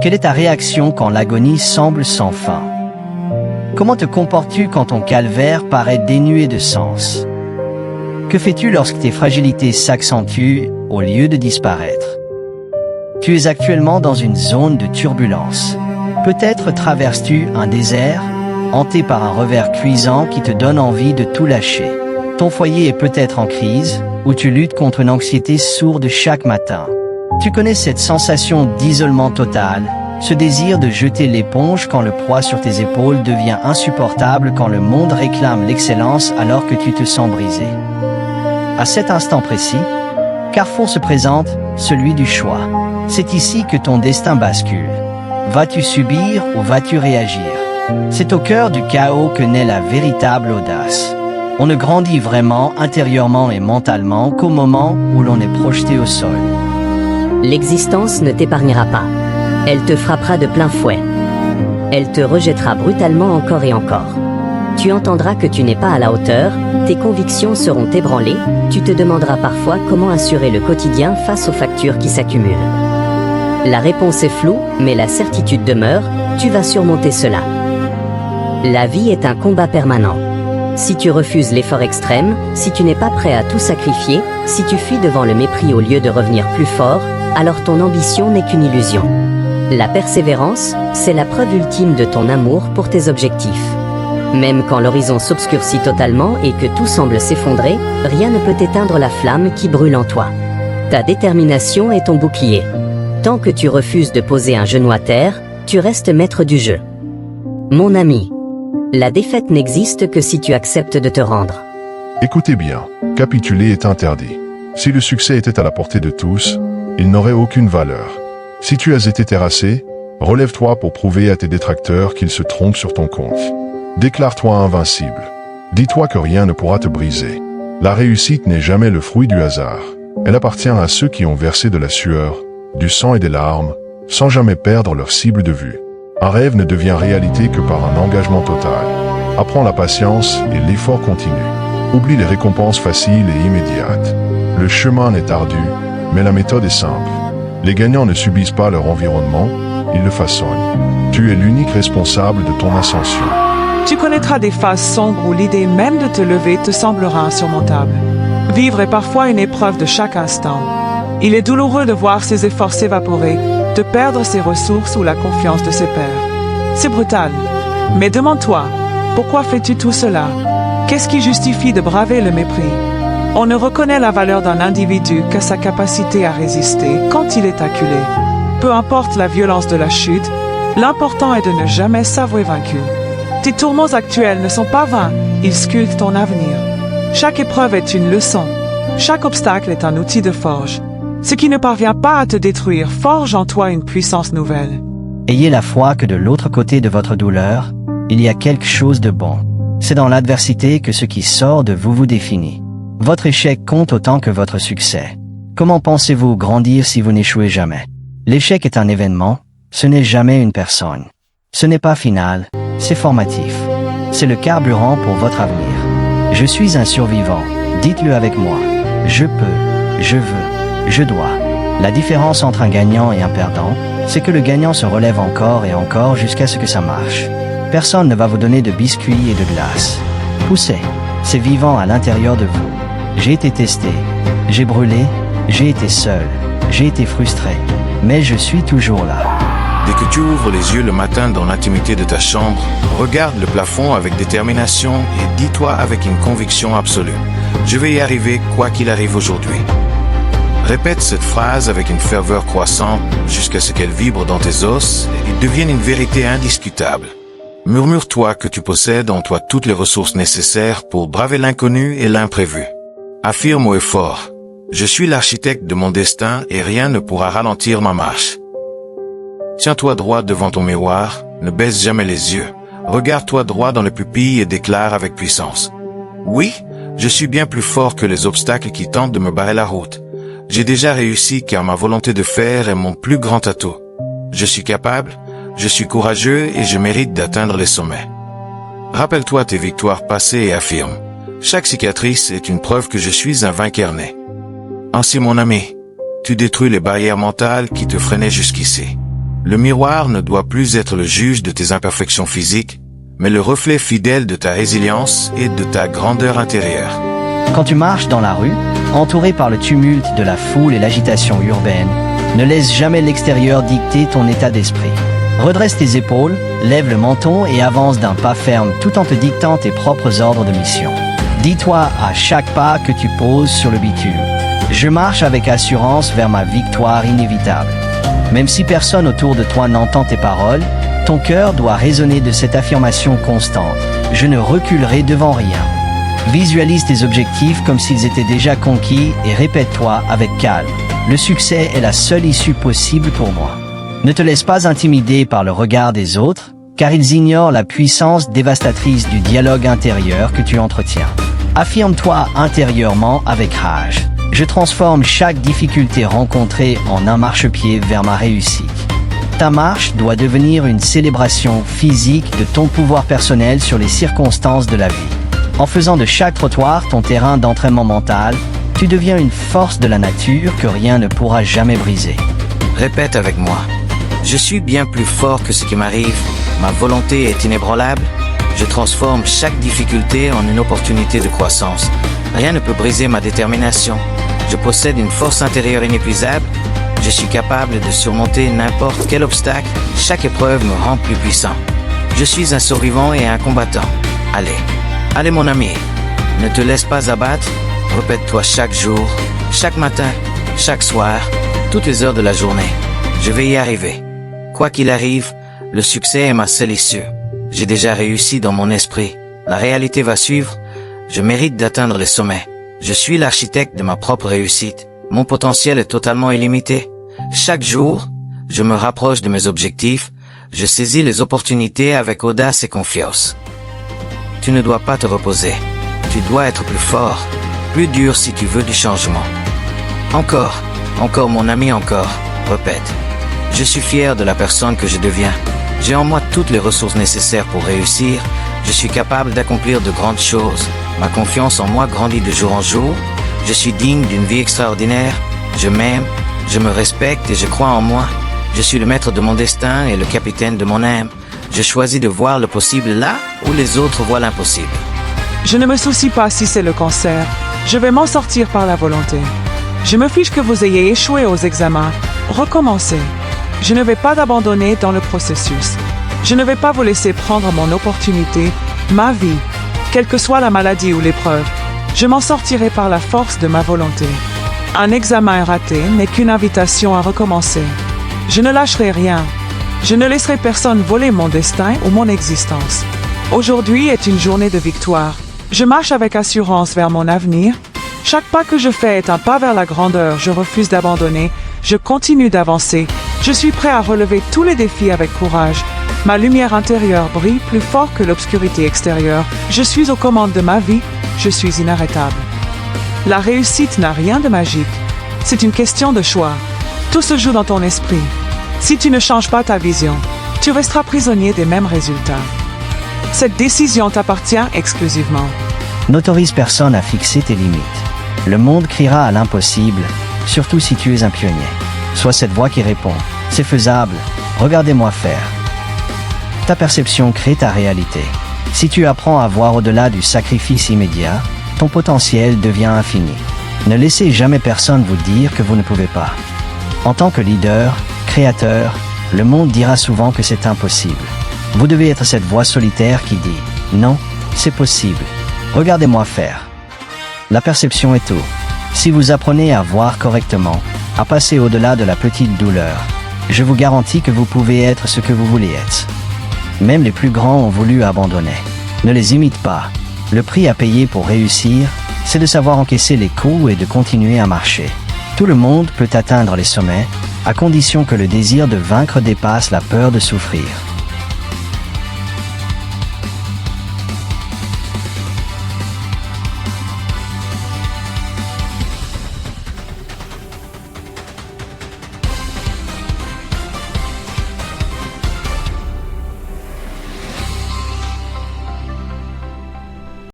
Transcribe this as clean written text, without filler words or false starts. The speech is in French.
Quelle est ta réaction quand l'agonie semble sans fin? Comment te comportes-tu quand ton calvaire paraît dénué de sens? Que fais-tu lorsque tes fragilités s'accentuent au lieu de disparaître? Tu es actuellement dans une zone de turbulence. Peut-être traverses-tu un désert, hanté par un revers cuisant qui te donne envie de tout lâcher. Ton foyer est peut-être en crise, ou tu luttes contre une anxiété sourde chaque matin. Tu connais cette sensation d'isolement total, ce désir de jeter l'éponge quand le poids sur tes épaules devient insupportable, quand le monde réclame l'excellence alors que tu te sens brisé. À cet instant précis, Carrefour se présente, celui du choix. C'est ici que ton destin bascule. Vas-tu subir ou vas-tu réagir? C'est au cœur du chaos que naît la véritable audace. On ne grandit vraiment intérieurement et mentalement qu'au moment où l'on est projeté au sol. L'existence ne t'épargnera pas. Elle te frappera de plein fouet. Elle te rejettera brutalement encore et encore. Tu entendras que tu n'es pas à la hauteur, tes convictions seront ébranlées, tu te demanderas parfois comment assurer le quotidien face aux factures qui s'accumulent. La réponse est floue, mais la certitude demeure, tu vas surmonter cela. La vie est un combat permanent. Si tu refuses l'effort extrême, si tu n'es pas prêt à tout sacrifier, si tu fuis devant le mépris au lieu de revenir plus fort, alors ton ambition n'est qu'une illusion. La persévérance, c'est la preuve ultime de ton amour pour tes objectifs. Même quand l'horizon s'obscurcit totalement et que tout semble s'effondrer, rien ne peut éteindre la flamme qui brûle en toi. Ta détermination est ton bouclier. Tant que tu refuses de poser un genou à terre, tu restes maître du jeu. Mon ami, la défaite n'existe que si tu acceptes de te rendre. Écoutez bien, capituler est interdit. Si le succès était à la portée de tous, il n'aurait aucune valeur. Si tu as été terrassé, relève-toi pour prouver à tes détracteurs qu'ils se trompent sur ton compte. Déclare-toi invincible. Dis-toi que rien ne pourra te briser. La réussite n'est jamais le fruit du hasard. Elle appartient à ceux qui ont versé de la sueur, du sang et des larmes, sans jamais perdre leur cible de vue. Un rêve ne devient réalité que par un engagement total. Apprends la patience et l'effort continu. Oublie les récompenses faciles et immédiates. Le chemin est ardu, mais la méthode est simple. Les gagnants ne subissent pas leur environnement, ils le façonnent. Tu es l'unique responsable de ton ascension. Tu connaîtras des phases sombres où l'idée même de te lever te semblera insurmontable. Vivre est parfois une épreuve de chaque instant. Il est douloureux de voir ses efforts s'évaporer, de perdre ses ressources ou la confiance de ses pairs. C'est brutal. Mais demande-toi, pourquoi fais-tu tout cela? Qu'est-ce qui justifie de braver le mépris? On ne reconnaît la valeur d'un individu que sa capacité à résister quand il est acculé. Peu importe la violence de la chute, l'important est de ne jamais s'avouer vaincu. Tes tourments actuels ne sont pas vains, ils sculptent ton avenir. Chaque épreuve est une leçon. Chaque obstacle est un outil de forge. Ce qui ne parvient pas à te détruire forge en toi une puissance nouvelle. Ayez la foi que de l'autre côté de votre douleur, il y a quelque chose de bon. C'est dans l'adversité que ce qui sort de vous vous définit. Votre échec compte autant que votre succès. Comment pensez-vous grandir si vous n'échouez jamais? L'échec est un événement, ce n'est jamais une personne. Ce n'est pas final, c'est formatif. C'est le carburant pour votre avenir. Je suis un survivant, dites-le avec moi. Je peux, je veux, je dois. La différence entre un gagnant et un perdant, c'est que le gagnant se relève encore et encore jusqu'à ce que ça marche. Personne ne va vous donner de biscuits et de glace. Poussez, c'est vivant à l'intérieur de vous. J'ai été testé, j'ai brûlé, j'ai été seul, j'ai été frustré, mais je suis toujours là. Dès que tu ouvres les yeux le matin dans l'intimité de ta chambre, regarde le plafond avec détermination et dis-toi avec une conviction absolue: je vais y arriver quoi qu'il arrive aujourd'hui. Répète cette phrase avec une ferveur croissante jusqu'à ce qu'elle vibre dans tes os et devienne une vérité indiscutable. Murmure-toi que tu possèdes en toi toutes les ressources nécessaires pour braver l'inconnu et l'imprévu. Affirme haut et fort: je suis l'architecte de mon destin et rien ne pourra ralentir ma marche. Tiens-toi droit devant ton miroir, ne baisse jamais les yeux. Regarde-toi droit dans les pupilles et déclare avec puissance: oui, je suis bien plus fort que les obstacles qui tentent de me barrer la route. J'ai déjà réussi car ma volonté de faire est mon plus grand atout. Je suis capable, je suis courageux et je mérite d'atteindre les sommets. Rappelle-toi tes victoires passées et affirme: chaque cicatrice est une preuve que je suis un vainqueur né. Ainsi mon ami, tu détruis les barrières mentales qui te freinaient jusqu'ici. Le miroir ne doit plus être le juge de tes imperfections physiques, mais le reflet fidèle de ta résilience et de ta grandeur intérieure. Quand tu marches dans la rue, entouré par le tumulte de la foule et l'agitation urbaine, ne laisse jamais l'extérieur dicter ton état d'esprit. Redresse tes épaules, lève le menton et avance d'un pas ferme tout en te dictant tes propres ordres de mission. Dis-toi à chaque pas que tu poses sur le bitume: je marche avec assurance vers ma victoire inévitable. Même si personne autour de toi n'entend tes paroles, ton cœur doit résonner de cette affirmation constante: je ne reculerai devant rien. Visualise tes objectifs comme s'ils étaient déjà conquis et répète-toi avec calme: le succès est la seule issue possible pour moi. Ne te laisse pas intimider par le regard des autres, car ils ignorent la puissance dévastatrice du dialogue intérieur que tu entretiens. Affirme-toi intérieurement avec rage: je transforme chaque difficulté rencontrée en un marchepied vers ma réussite. Ta marche doit devenir une célébration physique de ton pouvoir personnel sur les circonstances de la vie. En faisant de chaque trottoir ton terrain d'entraînement mental, tu deviens une force de la nature que rien ne pourra jamais briser. Répète avec moi: je suis bien plus fort que ce qui m'arrive. Ma volonté est inébranlable. Je transforme chaque difficulté en une opportunité de croissance. Rien ne peut briser ma détermination. Je possède une force intérieure inépuisable. Je suis capable de surmonter n'importe quel obstacle. Chaque épreuve me rend plus puissant. Je suis un survivant et un combattant. Allez mon ami, ne te laisse pas abattre. Répète-toi chaque jour, chaque matin, chaque soir, toutes les heures de la journée: je vais y arriver. Quoi qu'il arrive, le succès est ma seule issue. J'ai déjà réussi dans mon esprit. La réalité va suivre. Je mérite d'atteindre les sommets. Je suis l'architecte de ma propre réussite. Mon potentiel est totalement illimité. Chaque jour, je me rapproche de mes objectifs. Je saisis les opportunités avec audace et confiance. Tu ne dois pas te reposer. Tu dois être plus fort, plus dur si tu veux du changement. Encore mon ami, encore. Répète: je suis fier de la personne que je deviens. J'ai en moi toutes les ressources nécessaires pour réussir. Je suis capable d'accomplir de grandes choses. Ma confiance en moi grandit de jour en jour. Je suis digne d'une vie extraordinaire. Je m'aime, je me respecte et je crois en moi. Je suis le maître de mon destin et le capitaine de mon âme. Je choisis de voir le possible là où les autres voient l'impossible. Je ne me soucie pas si c'est le cancer. Je vais m'en sortir par la volonté. Je me fiche que vous ayez échoué aux examens. Recommencez. Je ne vais pas abandonner dans le processus. Je ne vais pas vous laisser prendre mon opportunité, ma vie, quelle que soit la maladie ou l'épreuve. Je m'en sortirai par la force de ma volonté. Un examen raté n'est qu'une invitation à recommencer. Je ne lâcherai rien. Je ne laisserai personne voler mon destin ou mon existence. Aujourd'hui est une journée de victoire. Je marche avec assurance vers mon avenir. Chaque pas que je fais est un pas vers la grandeur. Je refuse d'abandonner. Je continue d'avancer. Je suis prêt à relever tous les défis avec courage. Ma lumière intérieure brille plus fort que l'obscurité extérieure. Je suis aux commandes de ma vie. Je suis inarrêtable. La réussite n'a rien de magique. C'est une question de choix. Tout se joue dans ton esprit. Si tu ne changes pas ta vision, tu resteras prisonnier des mêmes résultats. Cette décision t'appartient exclusivement. N'autorise personne à fixer tes limites. Le monde criera à l'impossible, surtout si tu es un pionnier. Sois cette voix qui répond: c'est faisable, regardez-moi faire. Ta perception crée ta réalité. Si tu apprends à voir au-delà du sacrifice immédiat, ton potentiel devient infini. Ne laissez jamais personne vous dire que vous ne pouvez pas. En tant que leader, créateur, le monde dira souvent que c'est impossible. Vous devez être cette voix solitaire qui dit: non, c'est possible, regardez-moi faire. La perception est tout. Si vous apprenez à voir correctement, à passer au-delà de la petite douleur, je vous garantis que vous pouvez être ce que vous voulez être. Même les plus grands ont voulu abandonner. Ne les imite pas. Le prix à payer pour réussir, c'est de savoir encaisser les coups et de continuer à marcher. Tout le monde peut atteindre les sommets, à condition que le désir de vaincre dépasse la peur de souffrir.